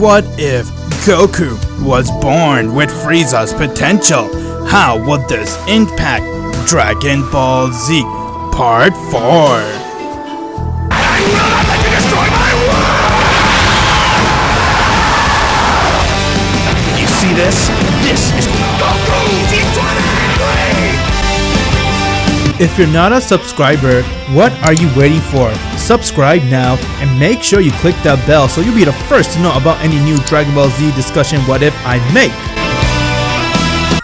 What if Goku was born with Frieza's potential? How would this impact Dragon Ball Z Part 4? I will not let you destroy my world! You see this? This is Goku T23! If you're not a subscriber, what are you waiting for? Subscribe now and make sure you click that bell so you'll be the first to know about any new Dragon Ball Z discussion what if I make.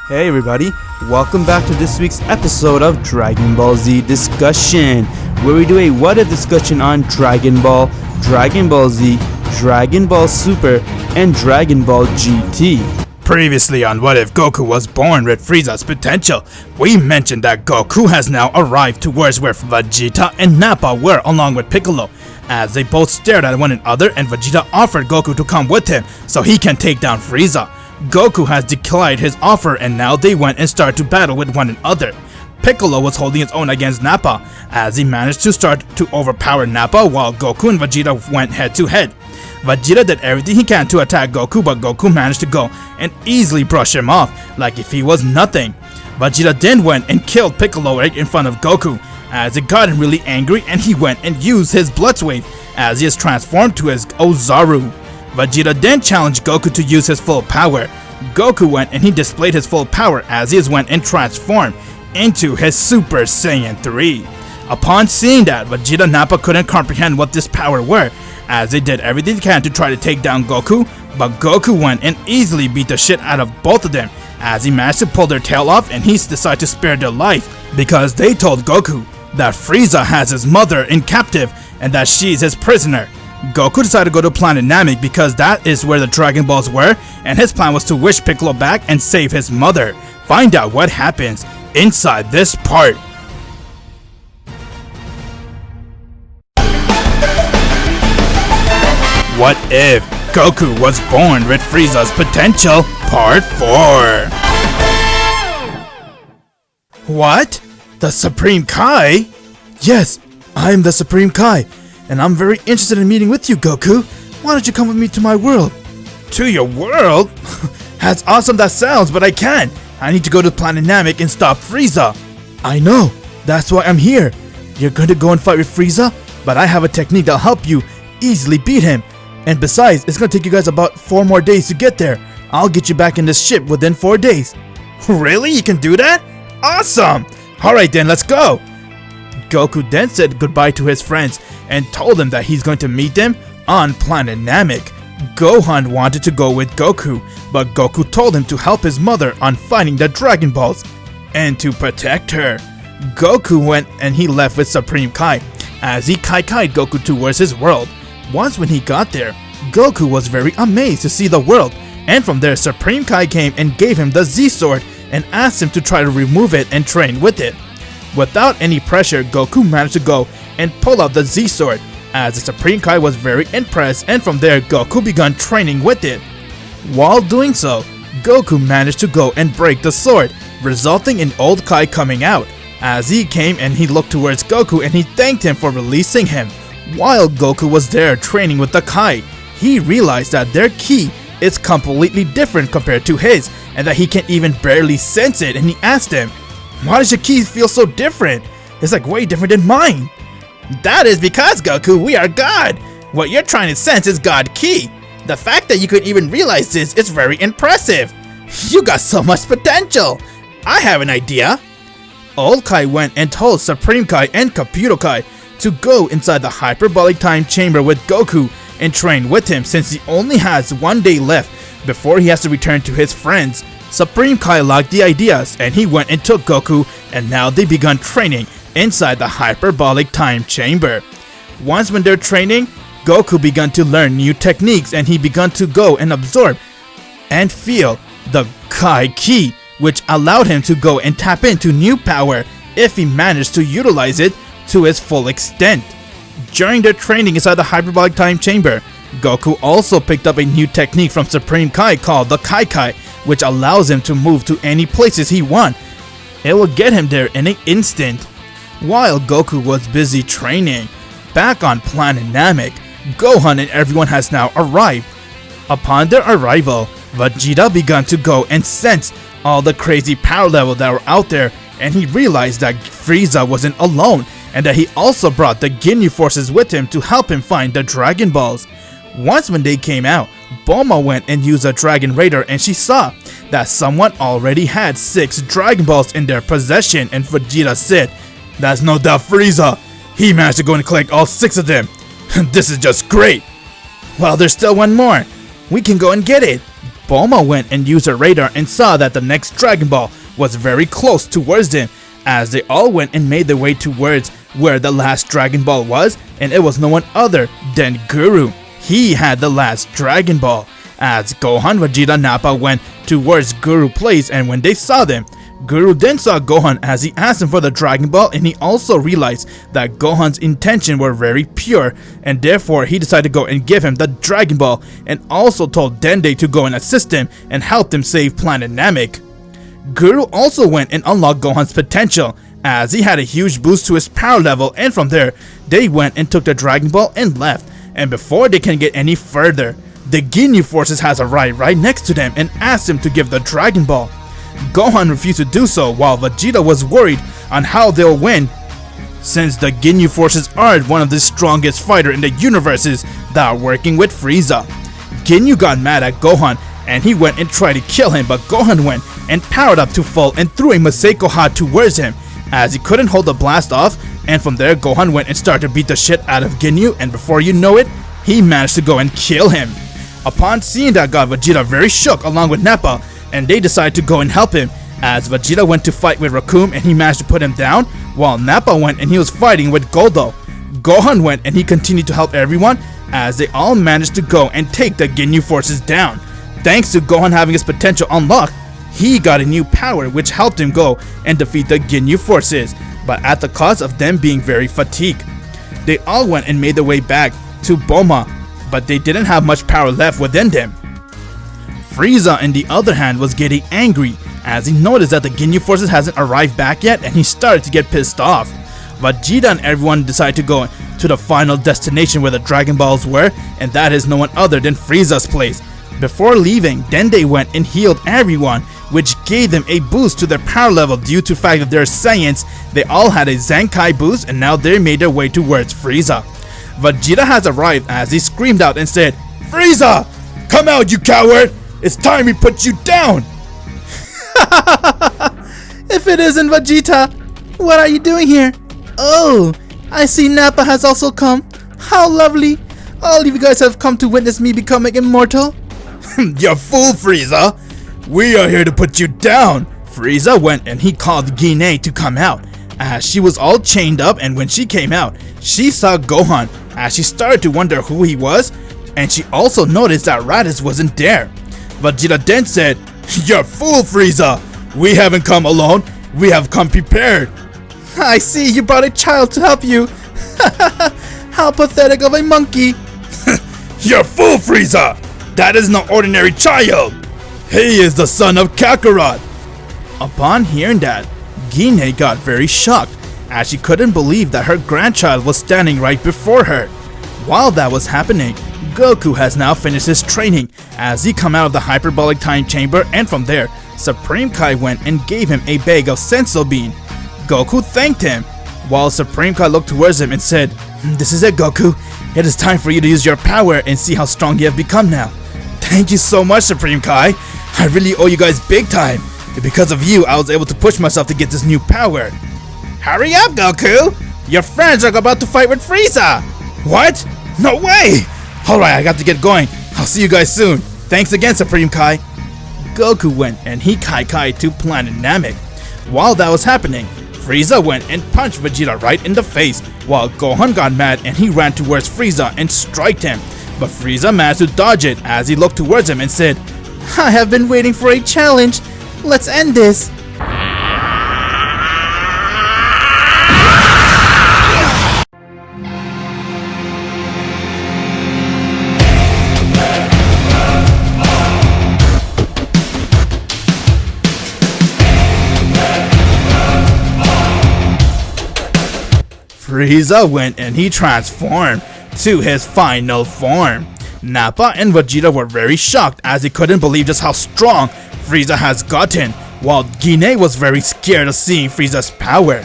Hey everybody, welcome back to this week's episode of Dragon Ball Z Discussion, where we do a what if discussion on Dragon Ball, Dragon Ball Z, Dragon Ball Super, and Dragon Ball GT. Previously on What If Goku Was Born with Frieza's Potential, we mentioned that Goku has now arrived towards where Vegeta and Nappa were along with Piccolo, as they both stared at one another and Vegeta offered Goku to come with him so he can take down Frieza. Goku has declined his offer and now they went and started to battle with one another. Piccolo was holding his own against Nappa, as he managed to start to overpower Nappa while Goku and Vegeta went head to head. Vegeta did everything he can to attack Goku, but Goku managed to go and easily brush him off like if he was nothing. Vegeta then went and killed Piccolo right in front of Goku, as it got him really angry and he went and used his Blood Wave as he is transformed to his Ozaru. Vegeta then challenged Goku to use his full power. Goku went and he displayed his full power as he went and transformed into his Super Saiyan 3. Upon seeing that, Vegeta and Nappa couldn't comprehend what this power were, as they did everything they can to try to take down Goku, but Goku went and easily beat the shit out of both of them, as he managed to pull their tail off and he decided to spare their life, because they told Goku that Frieza has his mother in captive and that she's his prisoner. Goku decided to go to planet Namek because that is where the Dragon Balls were, and his plan was to wish Piccolo back and save his mother. Find out what happens inside this part. What if Goku was born with Frieza's potential? Part 4. What? The Supreme Kai? Yes, I'm the Supreme Kai, and I'm very interested in meeting with you, Goku. Why don't you come with me to my world? To your world? As awesome that sounds, but I can't. I need to go to planet Namek and stop Frieza. I know, that's why I'm here. You're going to go and fight with Frieza, but I have a technique that'll help you easily beat him. And besides, it's going to take you guys about 4 more days to get there. I'll get you back in this ship within 4 days. Really? You can do that? Awesome! Alright then, let's go! Goku then said goodbye to his friends and told them that he's going to meet them on planet Namek. Gohan wanted to go with Goku, but Goku told him to help his mother on fighting the Dragon Balls and to protect her. Goku went and he left with Supreme Kai as he Kai-Kai'd Goku towards his world. Once when he got there, Goku was very amazed to see the world, and from there Supreme Kai came and gave him the Z-Sword and asked him to try to remove it and train with it. Without any pressure, Goku managed to go and pull out the Z-Sword, as the Supreme Kai was very impressed, and from there Goku began training with it. While doing so, Goku managed to go and break the sword, resulting in Old Kai coming out, as he came and he looked towards Goku and he thanked him for releasing him. While Goku was there training with the Kai, he realized that their ki is completely different compared to his, and that he can even barely sense it, and he asked him, "Why does your ki feel so different? It's like way different than mine." "That is because, Goku, we are God. What you're trying to sense is God ki. The fact that you could even realize this is very impressive. You got so much potential. I have an idea." Old Kai went and told Supreme Kai and Computer Kai to go inside the hyperbolic time chamber with Goku and train with him, since he only has 1 day left before he has to return to his friends. Supreme Kai liked the ideas and he went and took Goku, and now they begun training inside the hyperbolic time chamber. Once when they're training, Goku began to learn new techniques and he began to go and absorb and feel the Kai Ki, which allowed him to go and tap into new power if he managed to utilize it to its full extent. During their training inside the hyperbolic time chamber, Goku also picked up a new technique from Supreme Kai called the Kai Kai, which allows him to move to any places he wants. It will get him there in an instant. While Goku was busy training, back on planet Namek, Gohan and everyone has now arrived. Upon their arrival, Vegeta began to go and sense all the crazy power levels that were out there, and he realized that Frieza wasn't alone and that he also brought the Ginyu forces with him to help him find the Dragon Balls. Once when they came out, Bulma went and used a Dragon Raider, and she saw that someone already had 6 Dragon Balls in their possession, and Vegeta said, "That's no doubt Frieza. He managed to go and collect all 6 of them. This is just great." "Well, there's still one more. We can go and get it." Bulma went and used her radar and saw that the next Dragon Ball was very close towards them, as they all went and made their way towards where the last Dragon Ball was, and it was no one other than Guru. He had the last Dragon Ball. As Gohan, Vegeta, Nappa went towards Guru's place, and when they saw them, Guru then saw Gohan as he asked him for the Dragon Ball, and he also realized that Gohan's intention were very pure, and therefore he decided to go and give him the Dragon Ball, and also told Dende to go and assist him and help him save planet Namek. Guru also went and unlocked Gohan's potential, as he had a huge boost to his power level, and from there, they went and took the Dragon Ball and left. And before they can get any further, the Ginyu forces has arrived right next to them and asked him to give the Dragon Ball. Gohan refused to do so, while Vegeta was worried on how they'll win, since the Ginyu forces are one of the strongest fighters in the universes that are working with Frieza. Ginyu got mad at Gohan, and he went and tried to kill him, but Gohan went and powered up to full and threw a Maseiko Ha towards him, as he couldn't hold the blast off, and from there Gohan went and started to beat the shit out of Ginyu, and before you know it, he managed to go and kill him. Upon seeing that, got Vegeta very shook along with Nappa, and they decided to go and help him, as Vegeta went to fight with Raccoon and he managed to put him down, while Nappa went and he was fighting with Goldo. Gohan went and he continued to help everyone, as they all managed to go and take the Ginyu forces down. Thanks to Gohan having his potential unlocked, he got a new power which helped him go and defeat the Ginyu forces, but at the cost of them being very fatigued. They all went and made their way back to Bulma, but they didn't have much power left within them. Frieza, on the other hand, was getting angry as he noticed that the Ginyu forces hasn't arrived back yet, and he started to get pissed off. Vegeta and everyone decided to go to the final destination where the Dragon Balls were, and that is no one other than Frieza's place. Before leaving, Dende went and healed everyone, which gave them a boost to their power level due to the fact that they're Saiyans. They all had a Zenkai boost, and now they made their way towards Frieza. Vegeta has arrived as he screamed out and said, "Frieza! Come out, you coward! It's time we put you down!" If it isn't Vegeta, what are you doing here? Oh, I see Nappa has also come. How lovely! All of you guys have come to witness me becoming immortal. You fool, Frieza! We are here to put you down! Frieza went and he called Guinea to come out, as she was all chained up, and when she came out, she saw Gohan, as she started to wonder who he was, and she also noticed that Raditz wasn't there. Vegeta then said, "You fool, Frieza! We haven't come alone, we have come prepared." I see you brought a child to help you. How pathetic of a monkey. You fool, Frieza! That is no ordinary child! He is the son of Kakarot! Upon hearing that, Guinea got very shocked, as she couldn't believe that her grandchild was standing right before her. While that was happening, Goku has now finished his training, as he come out of the hyperbolic time chamber, and from there, Supreme Kai went and gave him a bag of senso bean. Goku thanked him, while Supreme Kai looked towards him and said, "This is it, Goku. It is time for you to use your power and see how strong you have become now." "Thank you so much, Supreme Kai. I really owe you guys big time. Because of you, I was able to push myself to get this new power." "Hurry up, Goku! Your friends are about to fight with Frieza!" "What? No way! Alright, I got to get going. I'll see you guys soon. Thanks again, Supreme Kai." Goku went and he kai to planet Namek. While that was happening, Frieza went and punched Vegeta right in the face, while Gohan got mad and he ran towards Frieza and struck him. But Frieza managed to dodge it as he looked towards him and said, I have been waiting for a challenge. Let's end this. Frieza went and he transformed to his final form. Nappa and Vegeta were very shocked as they couldn't believe just how strong Frieza has gotten, while Guinea was very scared of seeing Frieza's power.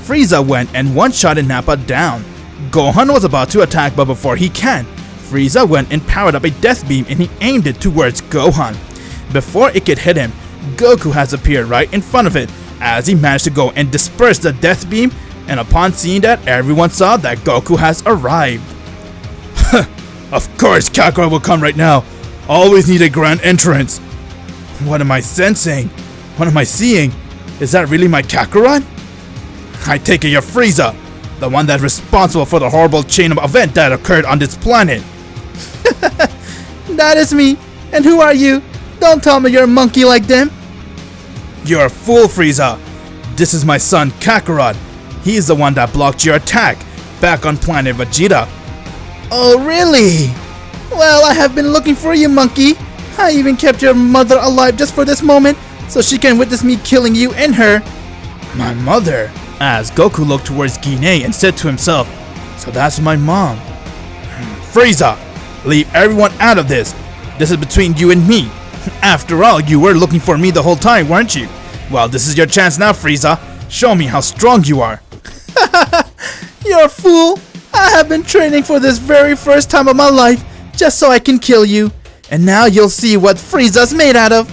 Frieza went and one-shotted Nappa down. Gohan was about to attack, but before he can, Frieza went and powered up a death beam and he aimed it towards Gohan. Before it could hit him, Goku has appeared right in front of it as he managed to go and disperse the death beam, and upon seeing that, everyone saw that Goku has arrived. Of course Kakarot will come right now. Always need a grand entrance. What am I sensing? What am I seeing? Is that really my Kakarot? I take it you're Frieza, the one that's responsible for the horrible chain of events that occurred on this planet. That is me. And who are you? Don't tell me you're a monkey like them. You're a fool, Frieza. This is my son Kakarot. He's the one that blocked your attack back on planet Vegeta. Oh, really? Well, I have been looking for you, monkey. I even kept your mother alive just for this moment, so she can witness me killing you and her. My mother? As Goku looked towards Guinea and said to himself, so that's my mom. Frieza, leave everyone out of this. This is between you and me. After all, you were looking for me the whole time, weren't you? Well, this is your chance now, Frieza. Show me how strong you are. You're a fool. I have been training for this very first time of my life, just so I can kill you. And now you'll see what Frieza's made out of.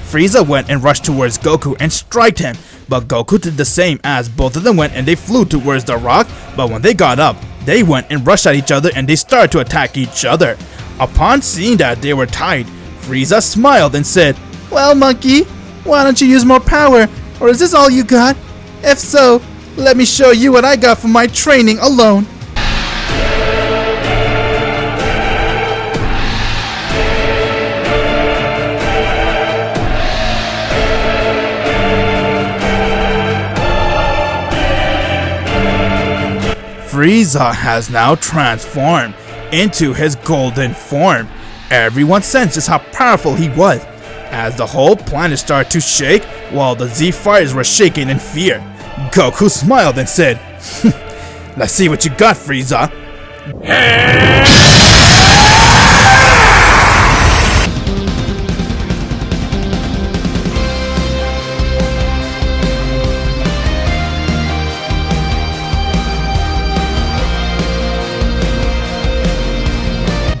Frieza went and rushed towards Goku and struck him, but Goku did the same as both of them went and they flew towards the rock, but when they got up, they went and rushed at each other and they started to attack each other. Upon seeing that they were tied, Frieza smiled and said, well, monkey, why don't you use more power, or is this all you got? If so, let me show you what I got from my training alone. Frieza has now transformed into his golden form. Everyone senses how powerful he was, as the whole planet started to shake while the Z fighters were shaking in fear. Goku smiled and said, let's see what you got, Frieza.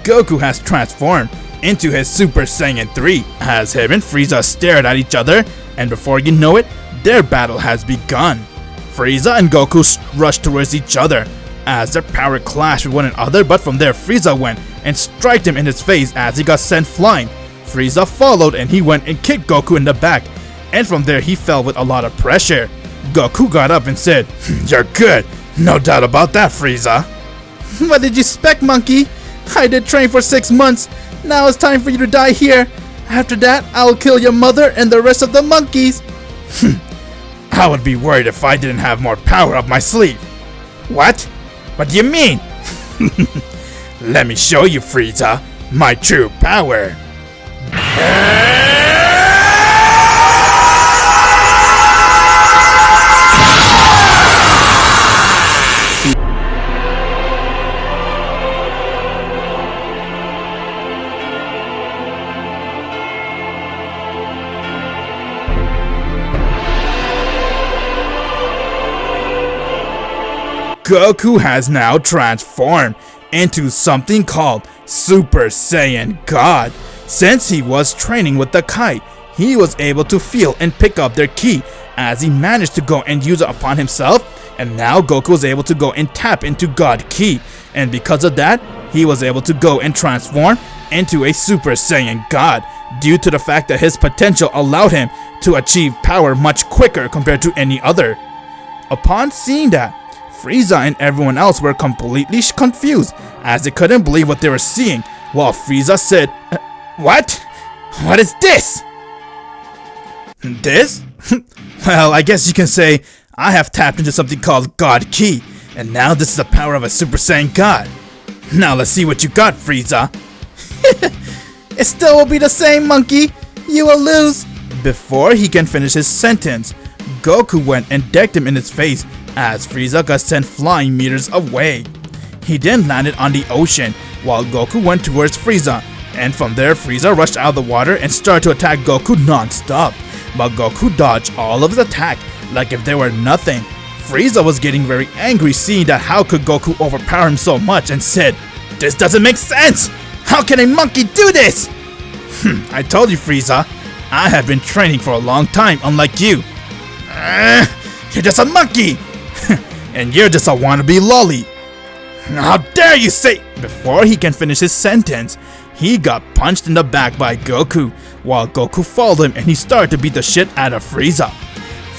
Goku has transformed into his Super Saiyan 3 as him and Frieza stared at each other, and before you know it, their battle has begun. Frieza and Goku rushed towards each other as their power clashed with one another, but from there Frieza went and struck him in his face as he got sent flying. Frieza followed and he went and kicked Goku in the back, and from there he fell with a lot of pressure. Goku got up and said, you're good, no doubt about that, Frieza. What did you expect, monkey? I did train for 6 months. Now it's time for you to die here. After that, I'll kill your mother and the rest of the monkeys. I would be worried if I didn't have more power up my sleeve. What? What do you mean? Let me show you, Frieza, my true power. Goku has now transformed into something called Super Saiyan God. Since he was training with the kite, he was able to feel and pick up their ki as he managed to go and use it upon himself, and now Goku was able to go and tap into God ki, and because of that, he was able to go and transform into a Super Saiyan God due to the fact that his potential allowed him to achieve power much quicker compared to any other. Upon seeing that, Frieza and everyone else were completely confused as they couldn't believe what they were seeing, while Frieza said, what? What is this? This? Well, I guess you can say I have tapped into something called God Ki, and now this is the power of a Super Saiyan God. Now let's see what you got, Frieza. It still will be the same, monkey. You will lose. Before he can finish his sentence, Goku went and decked him in his face as Frieza got sent flying meters away. He then landed on the ocean while Goku went towards Frieza. And from there, Frieza rushed out of the water and started to attack Goku non-stop. But Goku dodged all of his attack like if they were nothing. Frieza was getting very angry seeing that how could Goku overpower him so much and said, "This doesn't make sense! How can a monkey do this?" I told you, Frieza. I have been training for a long time, unlike you. You're just a monkey! And you're just a wannabe lolly. How dare you say— Before he can finish his sentence, he got punched in the back by Goku, while Goku followed him and he started to beat the shit out of Frieza.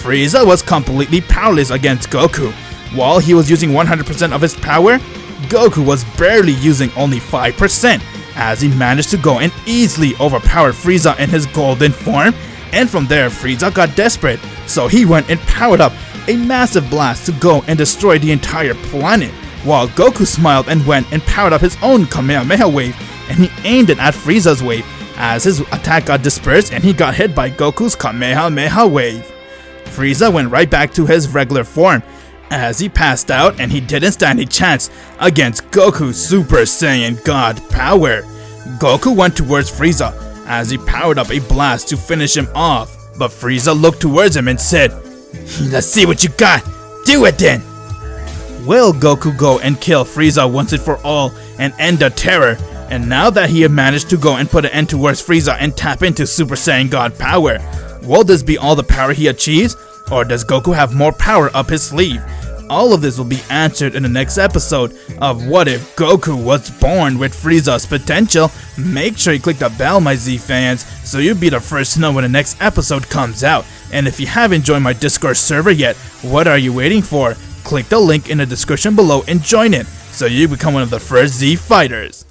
Frieza was completely powerless against Goku. While he was using 100% of his power, Goku was barely using only 5%, as he managed to go and easily overpower Frieza in his golden form. And from there, Frieza got desperate, so he went and powered up a massive blast to go and destroy the entire planet, while Goku smiled and went and powered up his own Kamehameha wave, and he aimed it at Frieza's wave, as his attack got dispersed and he got hit by Goku's Kamehameha wave. Frieza went right back to his regular form, as he passed out and he didn't stand a chance against Goku's Super Saiyan God power. Goku went towards Frieza, as he powered up a blast to finish him off, but Frieza looked towards him and said, "Let's see what you got, do it then!" Will Goku go and kill Frieza once and for all and end the terror? And now that he had managed to go and put an end towards Frieza and tap into Super Saiyan God power, will this be all the power he achieves? Or does Goku have more power up his sleeve? All of this will be answered in the next episode of What If Goku Was Born with Frieza's Potential. Make sure you click the bell, my Z fans, so you'll be the first to know when the next episode comes out. And if you haven't joined my Discord server yet, what are you waiting for? Click the link in the description below and join it, so you become one of the first Z fighters.